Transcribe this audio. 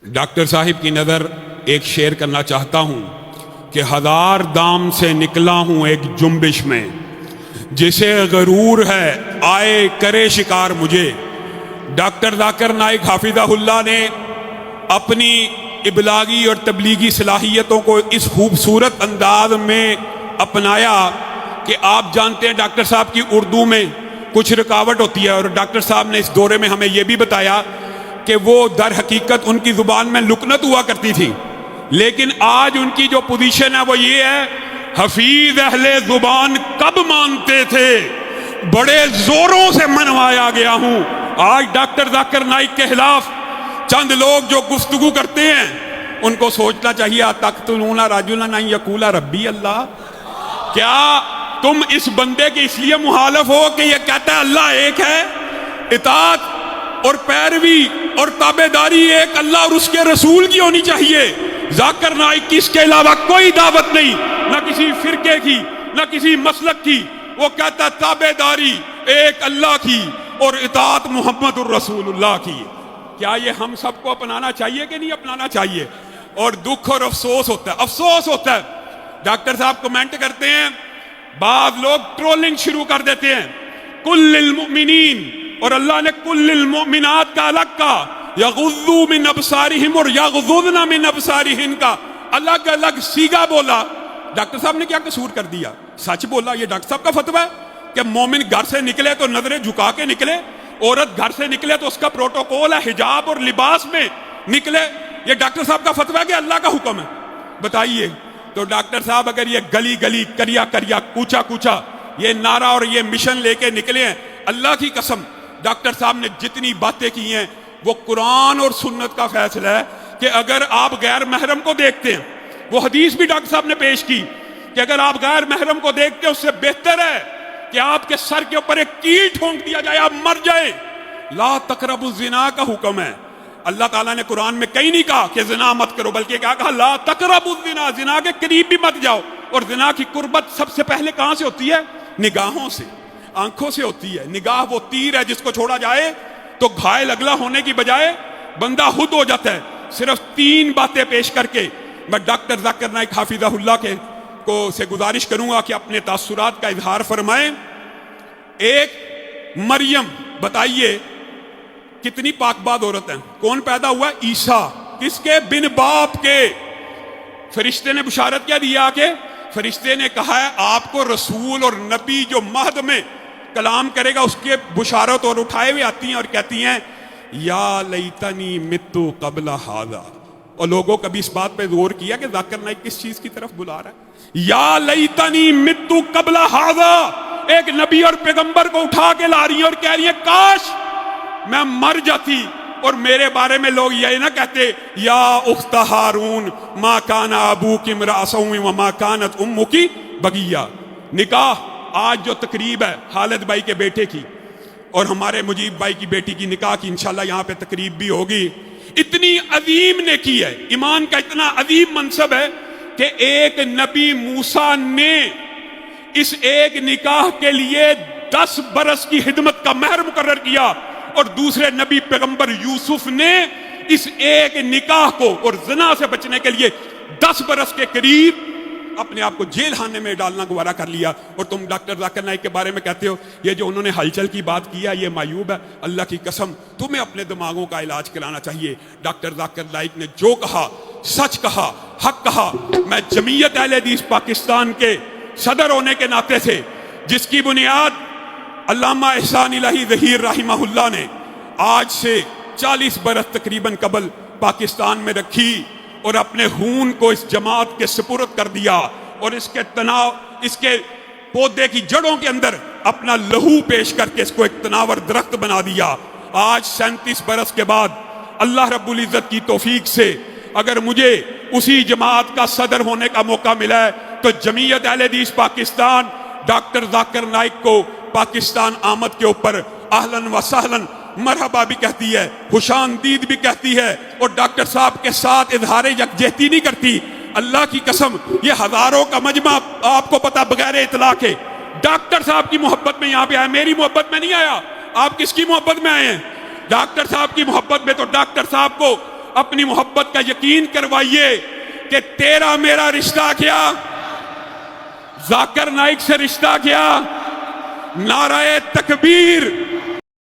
Doctor صاحب کی نظر ایک شعر کرنا چاہتا ہوں کہ ہزار دام سے نکلا ہوں ایک جنبش میں، جسے غرور ہے آئے کرے شکار مجھے۔ ڈاکٹر ذاکر نائک حافظہ اللہ نے اپنی ابلاغی اور تبلیغی صلاحیتوں کو اس خوبصورت انداز میں اپنایا کہ آپ جانتے ہیں ڈاکٹر صاحب کی اردو میں کچھ رکاوٹ ہوتی ہے، اور ڈاکٹر صاحب نے اس دورے میں ہمیں یہ بھی بتایا کہ وہ در حقیقت ان کی زبان میں لکنت ہوا کرتی تھی، لیکن آج ان کی جو پوزیشن ہے وہ یہ ہے، حفیظ اہل زبان کب مانتے تھے، بڑے زوروں سے منوایا گیا ہوں۔ آج ڈاکٹر ذاکر نائک کے خلاف چند لوگ جو گفتگو کرتے ہیں ان کو سوچنا چاہیے، اتقتلون رجلا ان یقول ربی اللہ، کیا تم اس بندے کے اس لیے مخالف ہو کہ یہ کہتا ہے اللہ ایک ہے؟ اطاعت اور پیروی اور تابعداری ایک اللہ اور اس کے رسول کی ہونی چاہیے۔ ذاکر نائک کی اس کے علاوہ کوئی دعوت نہیں، نہ کسی فرقے کی نہ کسی مسلک کی، وہ کہتا ہے تابعداری ایک اللہ کی اور اطاعت محمد الرسول اللہ کی۔ کیا یہ ہم سب کو اپنانا چاہیے کہ نہیں اپنانا چاہیے؟ اور دکھ اور افسوس ہوتا ہے ڈاکٹر صاحب کمنٹ کرتے ہیں، بعض لوگ ٹرولنگ شروع کر دیتے ہیں، کل للمؤمنین، اور اللہ نے کل للمؤمنات کا الگ کہا، یغضوا من ابصارہم اور یغضضن من ابصارہن کا الگ الگ سیگا بولا۔ ڈاکٹر صاحب نے کیا قصور کر دیا؟ سچ بولا۔ یہ ڈاکٹر صاحب کا فتویٰ ہے کہ مومن گھر سے نکلے تو نظریں جھکا کے نکلے، عورت گھر سے نکلے تو اس کا پروٹوکول ہے حجاب اور لباس میں نکلے۔ یہ ڈاکٹر صاحب کا فتویٰ ہے کہ اللہ کا حکم ہے؟ بتائیے۔ تو ڈاکٹر صاحب اگر یہ گلی گلی کریا کریا کوچا کوچا یہ نعرہ اور یہ مشن لے کے نکلے ہیں، اللہ کی قسم ڈاکٹر صاحب نے جتنی باتیں کی ہیں وہ قرآن اور سنت کا فیصلہ ہے کہ اگر آپ غیر محرم کو دیکھتے ہیں، وہ حدیث بھی ڈاکٹر صاحب نے پیش کی کہ اگر آپ غیر محرم کو دیکھتے ہیں اس سے بہتر ہے کہ آپ کے سر کے اوپر ایک کیل ٹھونک دیا جائے، آپ مر جائیں۔ لا تقربوا الزنا کا حکم ہے۔ اللہ تعالیٰ نے قرآن میں کہیں نہیں کہا کہ زنا مت کرو، بلکہ کیا کہا؟ لا تقربوا الزنا، زنا کے قریب بھی مت جاؤ۔ اور زنا کی قربت سب سے پہلے کہاں سے ہوتی ہے؟ نگاہوں سے، آنکھوں سے ہوتی ہے۔ نگاہ وہ تیر ہے جس کو چھوڑا جائے تو گھائل اگلا ہونے کی بجائے بندہ خود ہو جاتا ہے۔ صرف 3 باتیں پیش کر کے میں ڈاکٹر ذاکر نائک حافظہ اللہ کے سے گزارش کروں گا کہ اپنے تاثرات کا اظہار فرمائیں۔ ایک، مریم، بتائیے کتنی پاک باد عورت ہے، کون پیدا ہوا؟ عیسیٰ، کس کے؟ بن باپ کے۔ فرشتے نے بشارت کیا دیا کہ فرشتے نے کہا ہے آپ کو رسول اور نبی جو مہد میں کلام کرے گا اس کے بشارت، اور اٹھائے ہوئے آتی ہیں اور کہتی ہیں یا لیتنی متو قبل ھذا۔ اور لوگوں کبھی اس بات پہ غور کیا کہ ذاکر نائک کس چیز کی طرف بلا رہا ہے؟ یا لیتنی متو قبل ھذا، ایک نبی اور پیغمبر کو اٹھا کے لا رہی ہیں اور کہہ رہی ہیں کاش میں مر جاتی اور میرے بارے میں لوگ یہ نہ کہتے یا اخت ہارون ما کان ابوک امرأ سوء وما کانت امک بغیہ۔ نکاح آج جو تقریب ہے خالد بھائی کے بیٹے کی اور ہمارے مجیب بھائی کی بیٹی کی نکاح کی، انشاءاللہ یہاں پہ تقریب بھی ہوگی، اتنی عظیم نیکی ہے، ایمان کا اتنا عظیم منصب ہے کہ ایک نبی موسیٰ نے اس ایک نکاح کے لیے 10 برس کی خدمت کا مہر مقرر کیا، اور دوسرے نبی پیغمبر یوسف نے اس ایک نکاح کو اور زنا سے بچنے کے لیے 10 برس کے قریب اپنے آپ کو جیل خانے میں ڈالنا گوارا کر لیا۔ اور تم ڈاکٹر ذاکر نائک کے بارے میں کہتے ہو یہ جو انہوں نے ہلچل کی بات کیا یہ معیوب ہے۔ اللہ کی قسم تمہیں اپنے دماغوں کا علاج کرانا چاہیے۔ ڈاکٹر ذاکر نائک نے جو کہا سچ کہا، حق کہا۔ میں جمعیت اہل حدیث پاکستان کے صدر ہونے کے ناطے سے، جس کی بنیاد علامہ احسان الہی ظہیر رحمہ اللہ نے آج سے 40 برس تقریباً قبل پاکستان میں رکھی، اور اپنے خون کو اس جماعت کے سپرد کر دیا، اور اس کے پودے کی جڑوں کے اندر اپنا لہو پیش کر کے اس کو ایک تناور درخت بنا دیا۔ آج 37 برس کے بعد اللہ رب العزت کی توفیق سے اگر مجھے اسی جماعت کا صدر ہونے کا موقع ملا ہے تو جمعیت اہل حدیث پاکستان ڈاکٹر ذاکر نائک کو پاکستان آمد کے اوپر اہلاً و سہلاً مرحبا بھی کہتی ہے، خوش آمدید بھی کہتی ہے، اور ڈاکٹر صاحب کے ساتھ اظہار یکجہتی نہیں کرتی۔ اللہ کی قسم یہ ہزاروں کا مجمع آپ کو پتا بغیر اطلاع کے ڈاکٹر صاحب کی محبت میں یہاں پہ آیا، میری محبت میں نہیں آیا۔ آپ کس کی محبت میں آئے ہیں؟ ڈاکٹر صاحب کی محبت میں۔ تو ڈاکٹر صاحب کو اپنی محبت کا یقین کروائیے کہ تیرا میرا رشتہ کیا، ذاکر نائک سے رشتہ کیا، نعرہ تکبیر